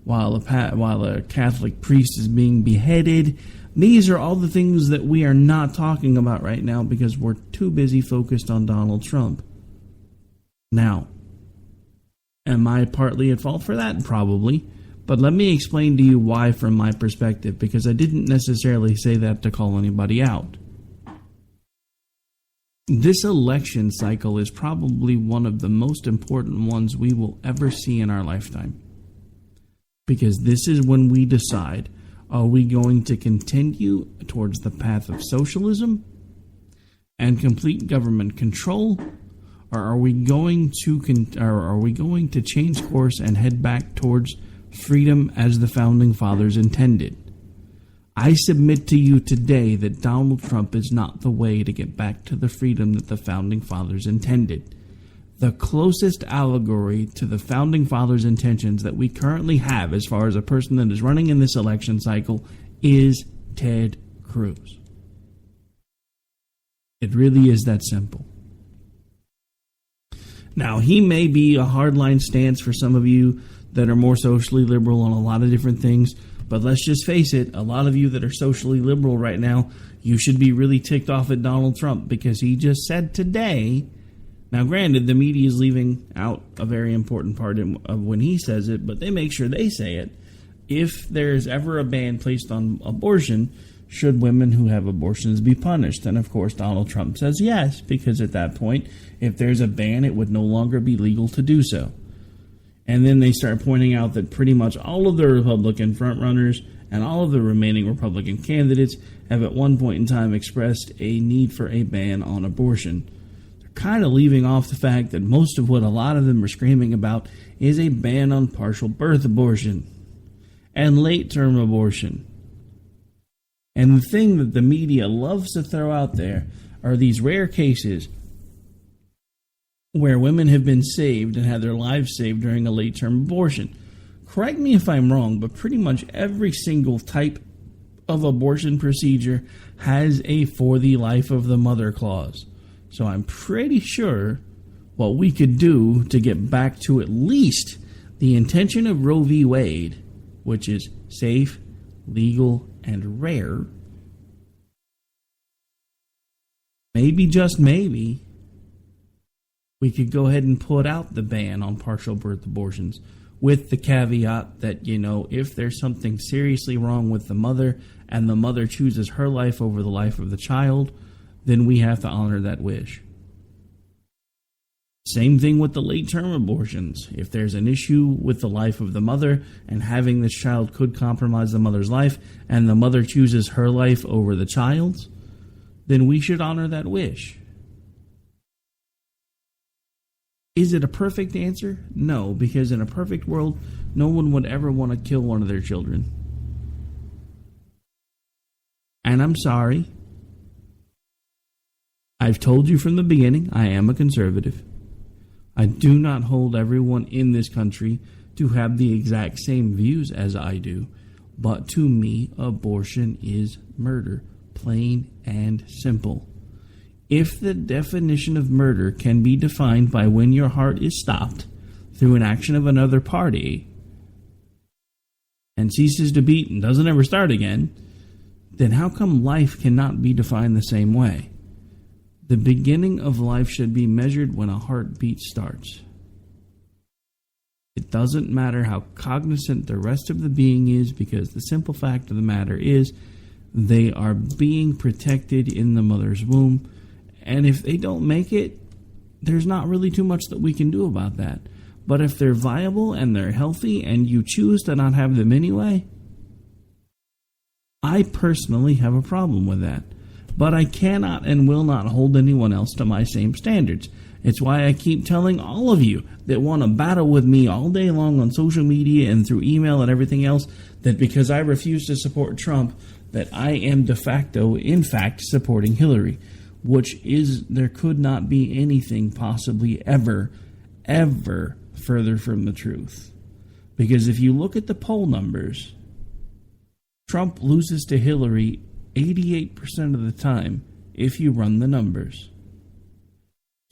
while a Catholic priest is being beheaded. These are all the things that we are not talking about right now because we're too busy focused on Donald Trump. Now, am I partly at fault for that? Probably. But let me explain to you why from my perspective, because I didn't necessarily say that to call anybody out. This election cycle is probably one of the most important ones we will ever see in our lifetime. Because this is when we decide, are we going to continue towards the path of socialism and complete government control, or are we going to change course and head back towards freedom as the Founding Fathers intended? I submit to you today that Donald Trump is not the way to get back to the freedom that the Founding Fathers intended. The closest allegory to the Founding Fathers' intentions that we currently have as far as a person that is running in this election cycle is Ted Cruz. It really is that simple. Now, he may be a hardline stance for some of you that are more socially liberal on a lot of different things, but let's just face it, a lot of you that are socially liberal right now, you should be really ticked off at Donald Trump because he just said today, now granted, the media is leaving out a very important part of when he says it, but they make sure they say it. If there's ever a ban placed on abortion, should women who have abortions be punished? And of course, Donald Trump says yes, because at that point, if there's a ban, it would no longer be legal to do so. And then they start pointing out that pretty much all of the Republican frontrunners and all of the remaining Republican candidates have at one point in time expressed a need for a ban on abortion. They're kind of leaving off the fact that most of what a lot of them are screaming about is a ban on partial birth abortion and late-term abortion. And the thing that the media loves to throw out there are these rare cases where women have been saved and had their lives saved during a late-term abortion. Correct me if I'm wrong, but pretty much every single type of abortion procedure has a for the life of the mother clause. So I'm pretty sure what we could do to get back to at least the intention of Roe v. Wade, which is safe, legal, and rare, maybe, just maybe, we could go ahead and put out the ban on partial birth abortions with the caveat that, if there's something seriously wrong with the mother and the mother chooses her life over the life of the child, then we have to honor that wish. Same thing with the late-term abortions. If there's an issue with the life of the mother and having this child could compromise the mother's life and the mother chooses her life over the child's, then we should honor that wish. Is it a perfect answer? No, because in a perfect world, no one would ever want to kill one of their children. And I'm sorry. I've told you from the beginning, I am a conservative. I do not hold everyone in this country to have the exact same views as I do, but to me, abortion is murder, plain and simple. If the definition of murder can be defined by when your heart is stopped through an action of another party and ceases to beat and doesn't ever start again, then how come life cannot be defined the same way? The beginning of life should be measured when a heartbeat starts. It doesn't matter how cognizant the rest of the being is, because the simple fact of the matter is they are being protected in the mother's womb. And if they don't make it, there's not really too much that we can do about that. But if they're viable and they're healthy and you choose to not have them anyway, I personally have a problem with that. But I cannot and will not hold anyone else to my same standards. It's why I keep telling all of you that want to battle with me all day long on social media and through email and everything else, that because I refuse to support Trump, that I am de facto, in fact, supporting Hillary. Which is, there could not be anything possibly ever further from the truth. Because if you look at the poll numbers, Trump loses to Hillary 88% of the time if you run the numbers.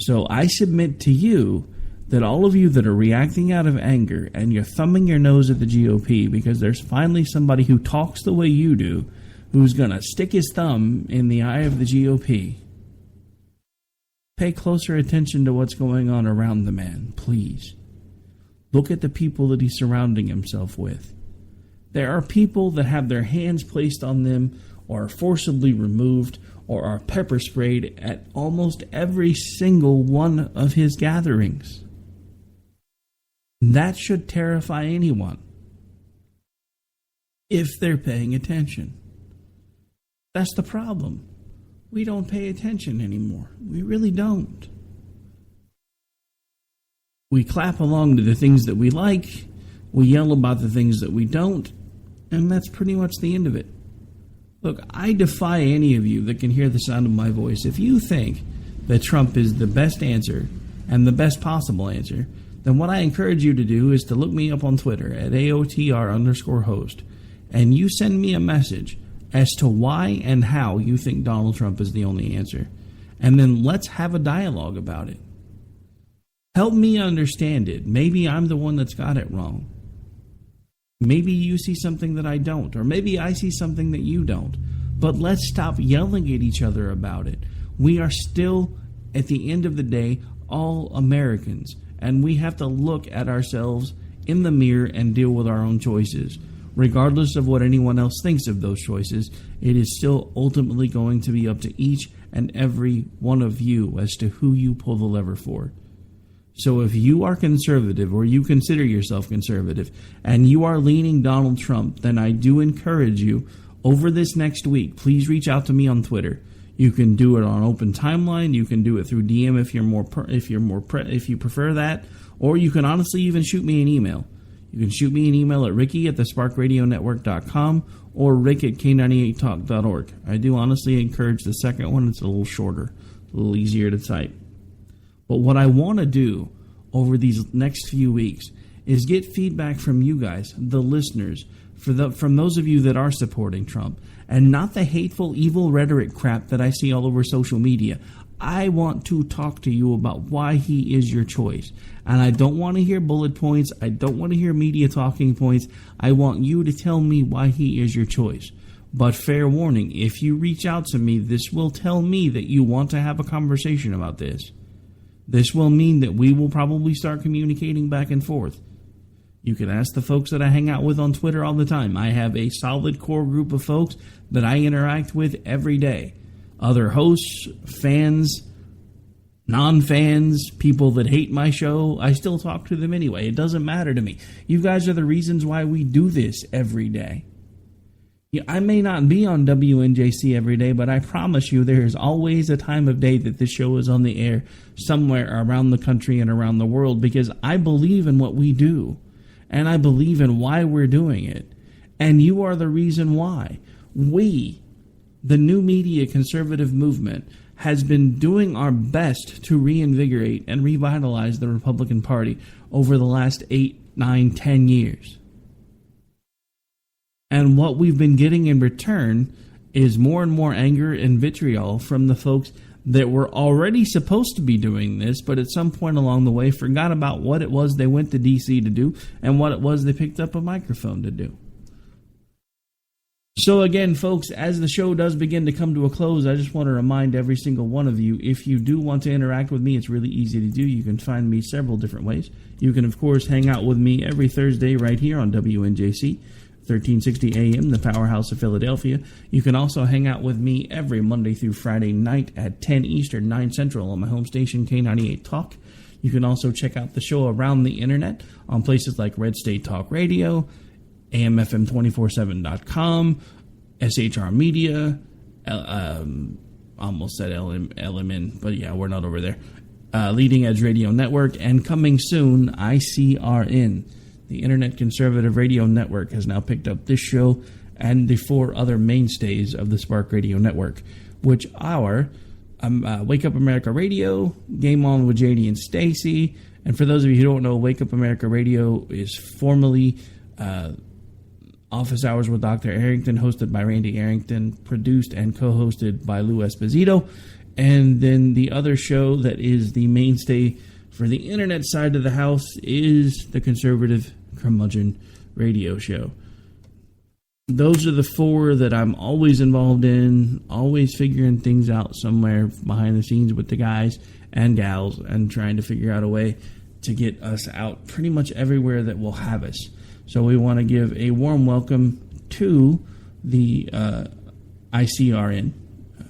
So I submit to you that all of you that are reacting out of anger and you're thumbing your nose at the GOP because there's finally somebody who talks the way you do, who's going to stick his thumb in the eye of the GOP, pay closer attention to what's going on around the man, please. Look at the people that he's surrounding himself with. There are people that have their hands placed on them or are forcibly removed or are pepper sprayed at almost every single one of his gatherings. That should terrify anyone if they're paying attention. That's the problem. We don't pay attention anymore. We really don't. We clap along to the things that we like, we yell about the things that we don't, and that's pretty much the end of it. Look, I defy any of you that can hear the sound of my voice. If you think that Trump is the best answer and the best possible answer, then what I encourage you to do is to look me up on Twitter at AOTR_host, and you send me a message as to why and how you think Donald Trump is the only answer. And then let's have a dialogue about it. Help me understand it. Maybe I'm the one that's got it wrong. Maybe you see something that I don't, or maybe I see something that you don't. But let's stop yelling at each other about it. We are still, at the end of the day, all Americans, and we have to look at ourselves in the mirror and deal with our own choices. Regardless of what anyone else thinks of those choices, it is still ultimately going to be up to each and every one of you as to who you pull the lever for. So if you are conservative, or you consider yourself conservative, and you are leaning Donald Trump, then I do encourage you, over this next week, please reach out to me on Twitter. You can do it on open timeline. You can do it through DM if you prefer that, or you can honestly even shoot me an email. You can shoot me an email at ricky@thesparkradionetwork.com or rick@k98talk.org. I do honestly encourage the second one. It's a little shorter, a little easier to type. But what I want to do over these next few weeks is get feedback from you guys, the listeners, from those of you that are supporting Trump, and not the hateful, evil rhetoric crap that I see all over social media. I want to talk to you about why he is your choice. And I don't want to hear bullet points. I don't want to hear media talking points. I want you to tell me why he is your choice. But fair warning, if you reach out to me, this will tell me that you want to have a conversation about this. This will mean that we will probably start communicating back and forth. You can ask the folks that I hang out with on Twitter all the time. I have a solid core group of folks that I interact with every day. Other hosts, fans, non-fans, people that hate my show, I still talk to them anyway. It doesn't matter to me. You guys are the reasons why we do this every day. I may not be on WNJC every day, but I promise you there is always a time of day that this show is on the air somewhere around the country and around the world, because I believe in what we do, and I believe in why we're doing it. And you are the reason why. We, the new media conservative movement, has been doing our best to reinvigorate and revitalize the Republican Party over the last 8, 9, 10 years. And what we've been getting in return is more and more anger and vitriol from the folks that were already supposed to be doing this, but at some point along the way forgot about what it was they went to D.C. to do and what it was they picked up a microphone to do. So again, folks, as the show does begin to come to a close, I just want to remind every single one of you, if you do want to interact with me, it's really easy to do. You can find me several different ways. You can, of course, hang out with me every Thursday right here on WNJC. 1360 AM, the powerhouse of Philadelphia. You can also hang out with me every Monday through Friday night at 10 Eastern, 9 Central on my home station, K98 Talk. You can also check out the show around the internet on places like Red State Talk Radio, AMFM247.com, SHR Media, almost said LMN, but yeah, we're not over there. Leading Edge Radio Network, and coming soon, ICRN. The Internet Conservative Radio Network has now picked up this show and the 4 other mainstays of the Spark Radio Network, which are Wake Up America Radio, Game On with JD and Stacy. And for those of you who don't know, Wake Up America Radio is formerly Office Hours with Dr. Arrington, hosted by Randy Arrington, produced and co-hosted by Lou Esposito. And then the other show that is the mainstay for the internet side of the house is the Conservative Curmudgeon Radio Show. Those are the four that I'm always involved in, always figuring things out somewhere behind the scenes with the guys and gals and trying to figure out a way to get us out pretty much everywhere that will have us. So we want to give a warm welcome to the ICRN.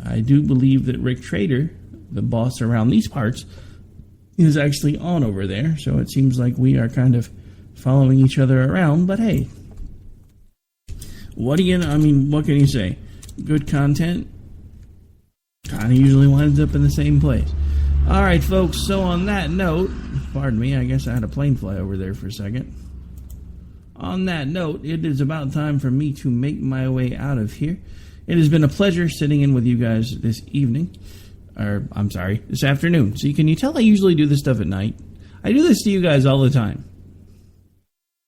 I do believe that Rick Trader, the boss around these parts, is actually on over there. So it seems like we are kind of following each other around. But hey, what can you say? Good content kind of usually winds up in the same place. All right, folks. So on that note, pardon me, I guess I had a plane fly over there for a second. On that note, it is about time for me to make my way out of here. It has been a pleasure sitting in with you guys this evening. This afternoon. See, can you tell I usually do this stuff at night? I do this to you guys all the time.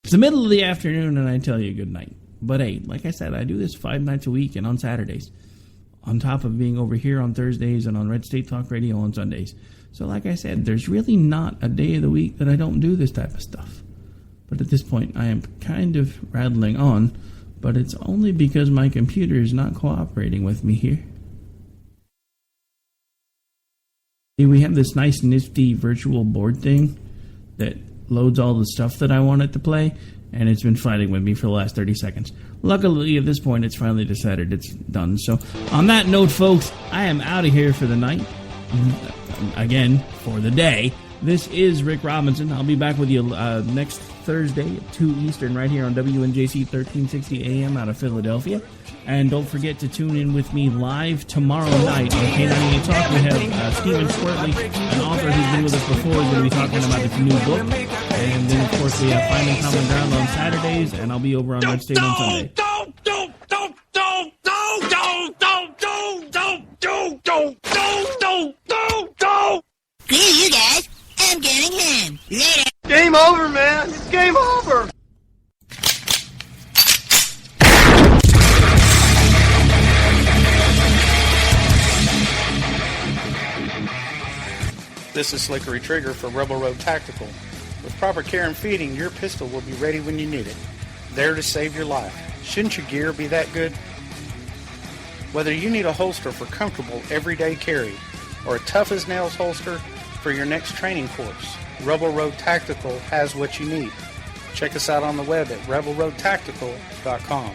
It's the middle of the afternoon and I tell you good night. But hey, like I said, I do this 5 nights a week and on Saturdays. On top of being over here on Thursdays and on Red State Talk Radio on Sundays. So like I said, there's really not a day of the week that I don't do this type of stuff. But at this point, I am kind of rattling on, but it's only because my computer is not cooperating with me here. See, we have this nice nifty virtual board thing that loads all the stuff that I want it to play, and it's been fighting with me for the last 30 seconds. Luckily, at this point, it's finally decided it's done. So, on that note, folks, I am out of here for the night. Again, for the day. This is Rick Robinson. I'll be back with you next Thursday at 2 Eastern right here on WNJC 1360 AM out of Philadelphia. And don't forget to tune in with me live tomorrow night on K98 Talk. We have Stephen Squirtley, an author who's been with us before, is going to be talking about his new book. And then, of course, we have Finding Common Ground on Saturdays, and I'll be over on Red State on Sunday. Screw you guys. I'm getting home. Later. Game over, man. It's game over. This is Slickery Trigger for Rebel Road Tactical. With proper care and feeding, your pistol will be ready when you need it. There to save your life. Shouldn't your gear be that good? Whether you need a holster for comfortable everyday carry or a tough-as-nails holster for your next training course, Rebel Road Tactical has what you need. Check us out on the web at rebelroadtactical.com.